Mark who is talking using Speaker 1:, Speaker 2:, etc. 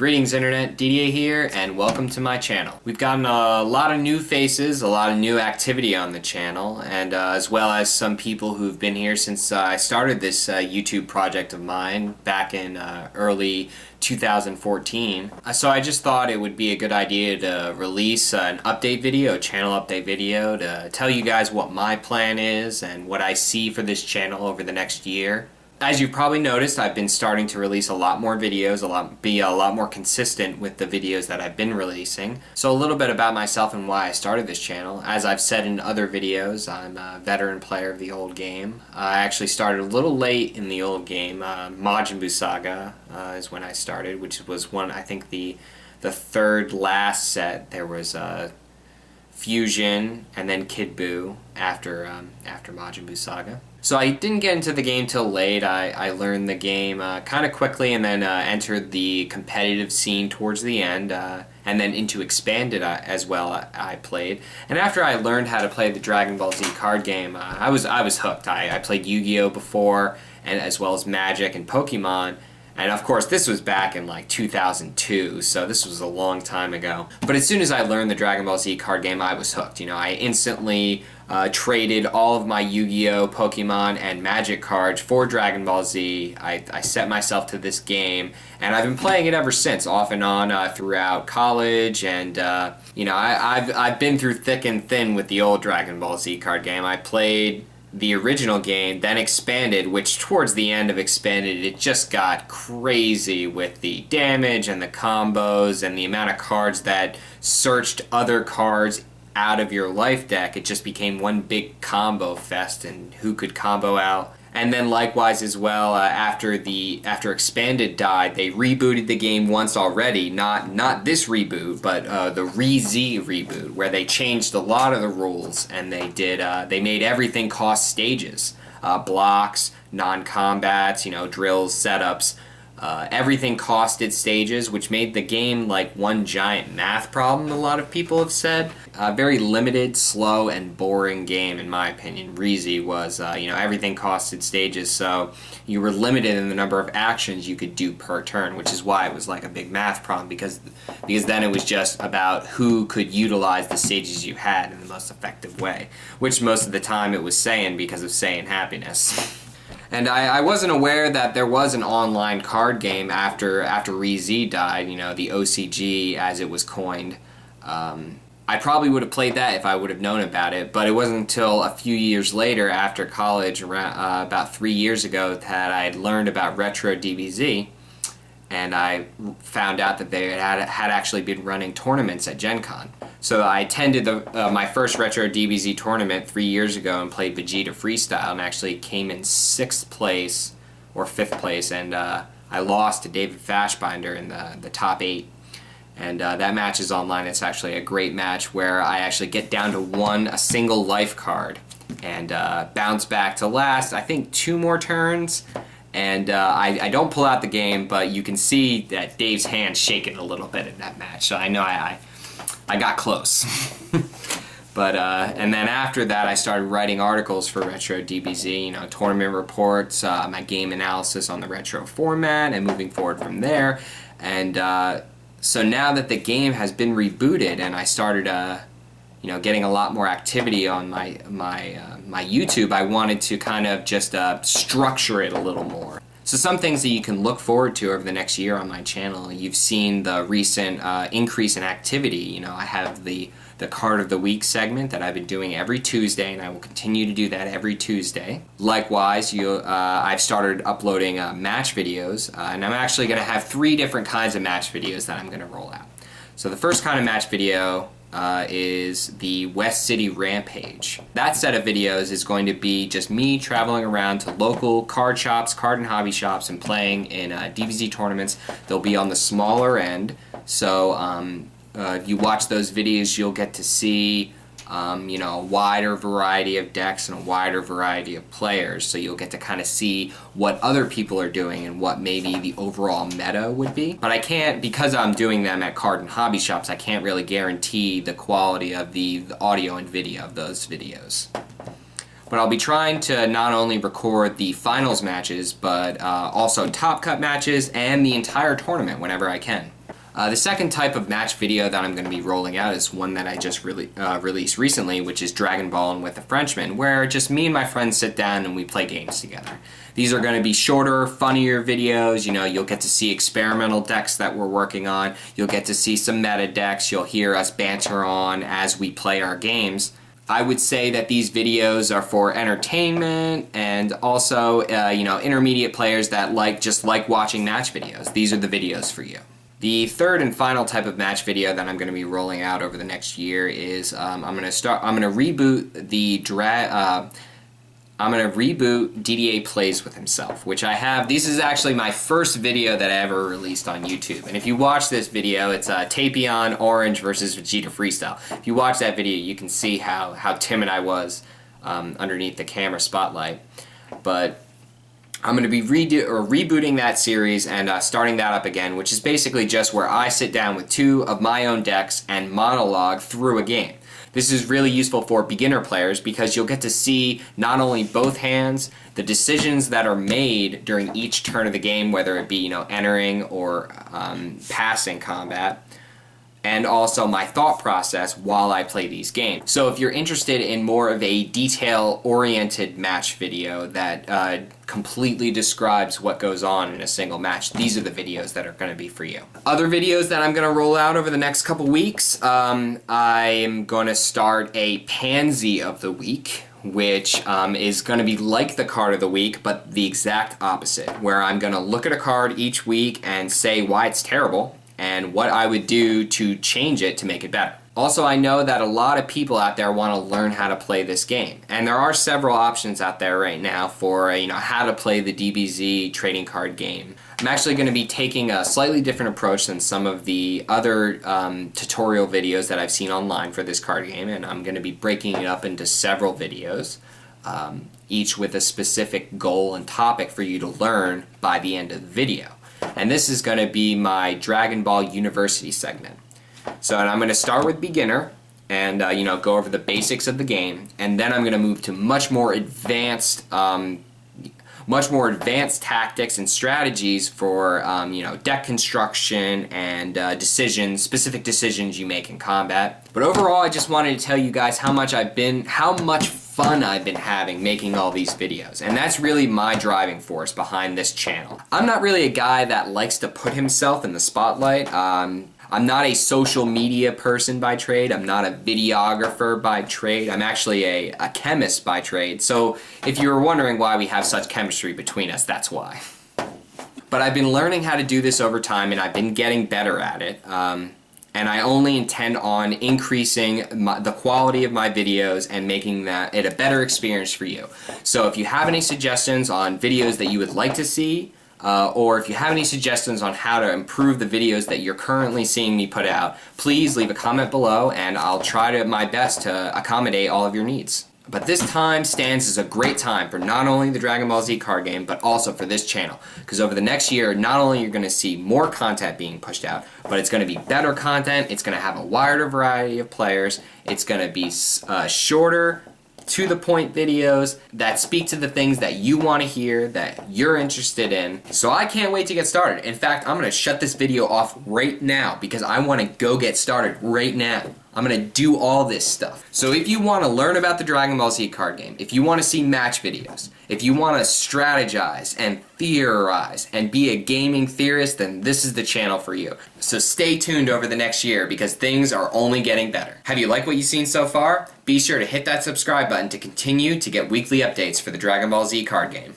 Speaker 1: Greetings Internet, Didier here, and welcome to my channel. We've gotten a lot of new faces, a lot of new activity on the channel, and as well as some people who've been here since I started this YouTube project of mine back in early 2014. So I just thought it would be a good idea to release an update video, a channel update video, to tell you guys what my plan is and what I see for this channel over the next year. As you've probably noticed, I've been starting to release a lot more videos, be a lot more consistent with the videos that I've been releasing. So a little bit about myself and why I started this channel. As I've said in other videos, I'm a veteran player of the old game. I actually started a little late in the old game. Majin Buu Saga is when I started, which was I think the third last set. There was Fusion and then Kid Buu after Majin Buu Saga. So I didn't get into the game till late. I learned the game kind of quickly and then entered the competitive scene towards the end, and then into Expanded as well I played. And after I learned how to play the Dragon Ball Z card game, I was hooked. I played Yu-Gi-Oh! Before, and as well as Magic and Pokemon. And of course this was back in like 2002, so this was a long time ago. But as soon as I learned the Dragon Ball Z card game, I was hooked. You know, I instantly traded all of my Yu-Gi-Oh! Pokemon and Magic cards for Dragon Ball Z. I set myself to this game, and I've been playing it ever since, off and on throughout college, and you know, I've been through thick and thin with the old Dragon Ball Z card game. I played the original game, then Expanded, which towards the end of Expanded it just got crazy with the damage and the combos and the amount of cards that searched other cards out of your life deck. It just became one big combo fest, and who could combo out. And then likewise as well, after Expanded died, they rebooted the game once already. Not this reboot, but the Re-Z reboot, where they changed a lot of the rules, and they made everything cost stages, blocks, non-combats, you know, drills, setups. Everything costed stages, which made the game like one giant math problem, a lot of people have said. A very limited, slow, and boring game, in my opinion. Re-Z was, you know, everything costed stages, so you were limited in the number of actions you could do per turn, which is why it was like a big math problem, because then it was just about who could utilize the stages you had in the most effective way, which most of the time it was Saiyan, because of Saiyan happiness. And I wasn't aware that there was an online card game after Re-Z died, you know, the OCG as it was coined. I probably would have played that if I would have known about it, but it wasn't until a few years later, after college, around, about 3 years ago, that I had learned about Retro DBZ, and I found out that they had actually been running tournaments at Gen Con. So I attended my first Retro DBZ tournament 3 years ago and played Vegeta Freestyle, and actually came in 6th place or 5th place, and I lost to David Fashbinder in the top 8. And that match is online. It's actually a great match where I actually get down to a single life card and bounce back to last, I think 2 more turns. And I don't pull out the game, but you can see that Dave's hand shaking a little bit in that match. So I know I got close. But and then after that, I started writing articles for Retro DBZ, you know, tournament reports, my game analysis on the retro format, and moving forward from there. And so now that the game has been rebooted, and I started you know, getting a lot more activity on my YouTube, I wanted to kind of just structure it a little more. So some things that you can look forward to over the next year on my channel. You've seen the recent increase in activity. You know, I have the Card of the Week segment that I've been doing every Tuesday, and I will continue to do that every Tuesday. Likewise, I've started uploading match videos, and I'm actually going to have 3 different kinds of match videos that I'm going to roll out. So the first kind of match video is the West City Rampage. That set of videos is going to be just me traveling around to local card shops, card and hobby shops, and playing in DBZ tournaments. They'll be on the smaller end, so if you watch those videos, you'll get to see you know, a wider variety of decks and a wider variety of players, so you'll get to kind of see what other people are doing and what maybe the overall meta would be. But I can't, because I'm doing them at card and hobby shops, I can't really guarantee the quality of the audio and video of those videos. But I'll be trying to not only record the finals matches, but also top cut matches and the entire tournament whenever I can. The second type of match video that I'm going to be rolling out is one that I just released recently, which is Dragon Ball with a Frenchman, where just me and my friends sit down and we play games together. These are going to be shorter, funnier videos. You know, you'll get to see experimental decks that we're working on. You'll get to see some meta decks. You'll hear us banter on as we play our games. I would say that these videos are for entertainment and also, you know, intermediate players that just like watching match videos. These are the videos for you. The third and final type of match video that I'm going to be rolling out over the next year is I'm going to reboot Didier Plays With Himself, which I have. This is actually my first video that I ever released on YouTube. And if you watch this video, it's Tapion Orange versus Vegeta Freestyle. If you watch that video, you can see how timid I was underneath the camera spotlight. But I'm going to be rebooting that series and starting that up again, which is basically just where I sit down with two of my own decks and monologue through a game. This is really useful for beginner players because you'll get to see not only both hands, the decisions that are made during each turn of the game, whether it be, you know, entering or passing combat, and also my thought process while I play these games. So if you're interested in more of a detail-oriented match video that completely describes what goes on in a single match, these are the videos that are going to be for you. Other videos that I'm going to roll out over the next couple weeks, I'm going to start a Pansy of the Week, which is going to be like the card of the week, but the exact opposite, where I'm going to look at a card each week and say why it's terrible, and what I would do to change it to make it better. Also, I know that a lot of people out there want to learn how to play this game, and there are several options out there right now for you know, how to play the DBZ trading card game. I'm actually going to be taking a slightly different approach than some of the other tutorial videos that I've seen online for this card game, and I'm going to be breaking it up into several videos, each with a specific goal and topic for you to learn by the end of the video. And this is going to be my Dragon Ball University segment. So I'm going to start with beginner and you know, go over the basics of the game, and then I'm going to move to much more advanced tactics and strategies for you know, deck construction and specific decisions you make in combat. But overall, I just wanted to tell you guys how much fun I've been having making all these videos, and that's really my driving force behind this channel. I'm not really a guy that likes to put himself in the spotlight. I'm not a social media person by trade. I'm not a videographer by trade. I'm actually a chemist by trade. So if you were wondering why we have such chemistry between us, that's why. But I've been learning how to do this over time, and I've been getting better at it. And I only intend on increasing the quality of my videos and making it a better experience for you. So if you have any suggestions on videos that you would like to see, or if you have any suggestions on how to improve the videos that you're currently seeing me put out, please leave a comment below and I'll try my best to accommodate all of your needs. But this time stands as a great time for not only the Dragon Ball Z card game, but also for this channel. Because over the next year, not only you're going to see more content being pushed out, but it's going to be better content, it's going to have a wider variety of players, it's going to be shorter, to-the-point videos that speak to the things that you want to hear, that you're interested in. So I can't wait to get started. In fact, I'm going to shut this video off right now because I want to go get started right now. I'm going to do all this stuff. So if you want to learn about the Dragon Ball Z card game, if you want to see match videos, if you want to strategize and theorize and be a gaming theorist, then this is the channel for you. So stay tuned over the next year because things are only getting better. Have you liked what you've seen so far? Be sure to hit that subscribe button to continue to get weekly updates for the Dragon Ball Z card game.